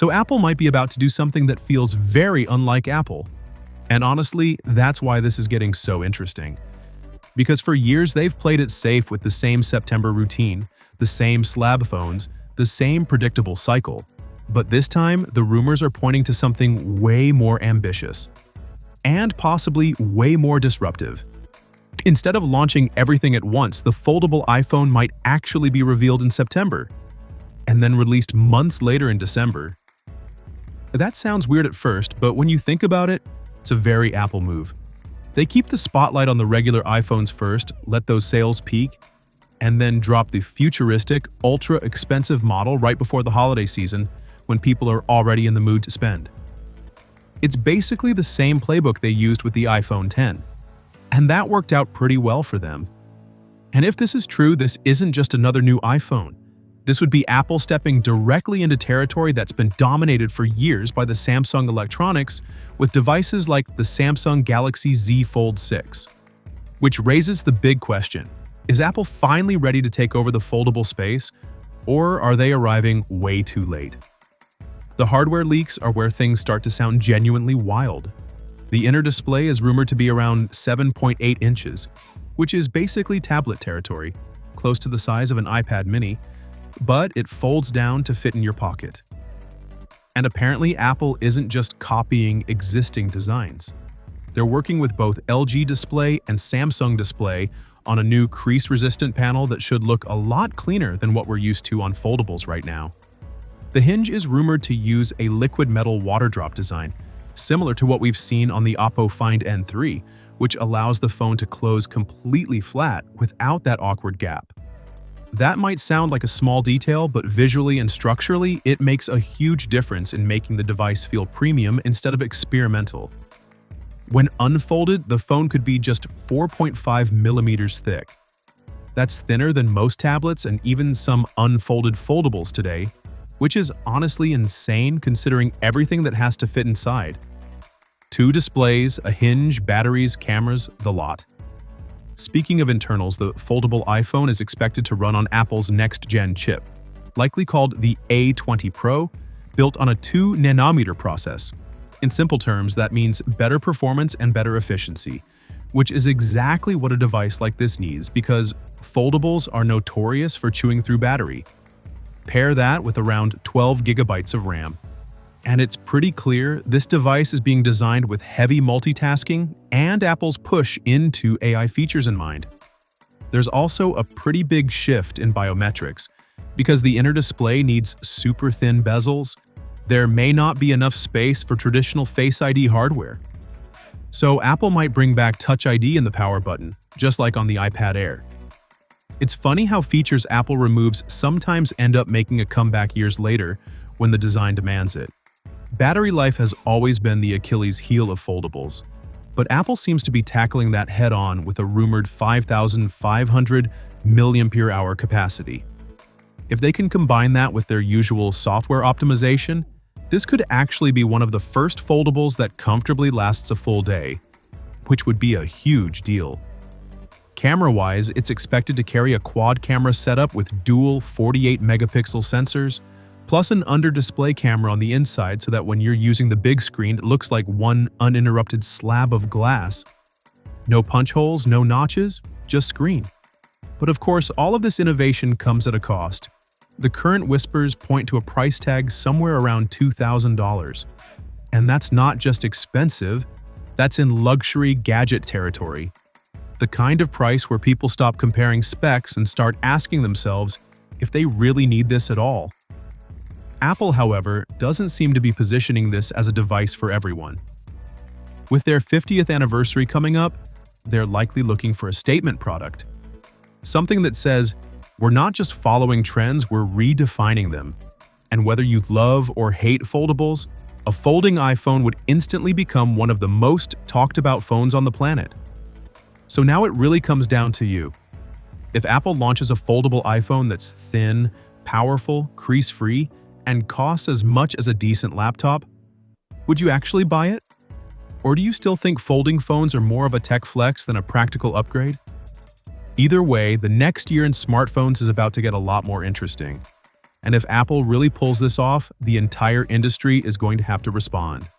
So Apple might be about to do something that feels very unlike Apple. And honestly, that's why this is getting so interesting. Because for years they've played it safe with the same September routine, the same slab phones, the same predictable cycle. But this time, the rumors are pointing to something way more ambitious. And possibly way more disruptive. Instead of launching everything at once, the foldable iPhone might actually be revealed in September, and then released months later in December. That sounds weird at first, but when you think about it, it's a very Apple move. They keep the spotlight on the regular iPhones first, let those sales peak, and then drop the futuristic, ultra-expensive model right before the holiday season when people are already in the mood to spend. It's basically the same playbook they used with the iPhone X, and that worked out pretty well for them. And if this is true, this isn't just another new iPhone. This would be Apple stepping directly into territory that's been dominated for years by the Samsung electronics with devices like the Samsung Galaxy Z Fold 6. Which raises the big question, is Apple finally ready to take over the foldable space, or are they arriving way too late? The hardware leaks are where things start to sound genuinely wild. The inner display is rumored to be around 7.8 inches, which is basically tablet territory, close to the size of an iPad mini, but it folds down to fit in your pocket. And apparently Apple isn't just copying existing designs. They're working with both LG Display and Samsung Display on a new crease-resistant panel that should look a lot cleaner than what we're used to on foldables right now. The hinge is rumored to use a liquid metal water drop design, similar to what we've seen on the Oppo Find N3, which allows the phone to close completely flat without that awkward gap. That might sound like a small detail, but visually and structurally, it makes a huge difference in making the device feel premium instead of experimental. When unfolded, the phone could be just 4.5 millimeters thick. That's thinner than most tablets and even some unfolded foldables today, which is honestly insane considering everything that has to fit inside. 2 displays, a hinge, batteries, cameras, the lot. Speaking of internals, the foldable iPhone is expected to run on Apple's next-gen chip, likely called the A20 Pro, built on a 2-nanometer process. In simple terms, that means better performance and better efficiency, which is exactly what a device like this needs because foldables are notorious for chewing through battery. Pair that with around 12 gigabytes of RAM. And it's pretty clear this device is being designed with heavy multitasking and Apple's push into AI features in mind. There's also a pretty big shift in biometrics. Because the inner display needs super thin bezels, there may not be enough space for traditional Face ID hardware. So Apple might bring back Touch ID in the power button, just like on the iPad Air. It's funny how features Apple removes sometimes end up making a comeback years later when the design demands it. Battery life has always been the Achilles heel of foldables, but Apple seems to be tackling that head-on with a rumored 5,500 mAh capacity. If they can combine that with their usual software optimization, this could actually be one of the first foldables that comfortably lasts a full day, which would be a huge deal. Camera-wise, it's expected to carry a quad-camera setup with dual 48-megapixel sensors, plus an under-display camera on the inside so that when you're using the big screen, it looks like one uninterrupted slab of glass. No punch holes, no notches, just screen. But of course, all of this innovation comes at a cost. The current whispers point to a price tag somewhere around $2,000. And that's not just expensive, that's in luxury gadget territory. The kind of price where people stop comparing specs and start asking themselves if they really need this at all. Apple, however, doesn't seem to be positioning this as a device for everyone. With their 50th anniversary coming up, they're likely looking for a statement product. Something that says, we're not just following trends, we're redefining them. And whether you love or hate foldables, a folding iPhone would instantly become one of the most talked about phones on the planet. So now it really comes down to you. If Apple launches a foldable iPhone that's thin, powerful, crease-free, and costs as much as a decent laptop, would you actually buy it? Or do you still think folding phones are more of a tech flex than a practical upgrade? Either way, the next year in smartphones is about to get a lot more interesting. And if Apple really pulls this off, the entire industry is going to have to respond.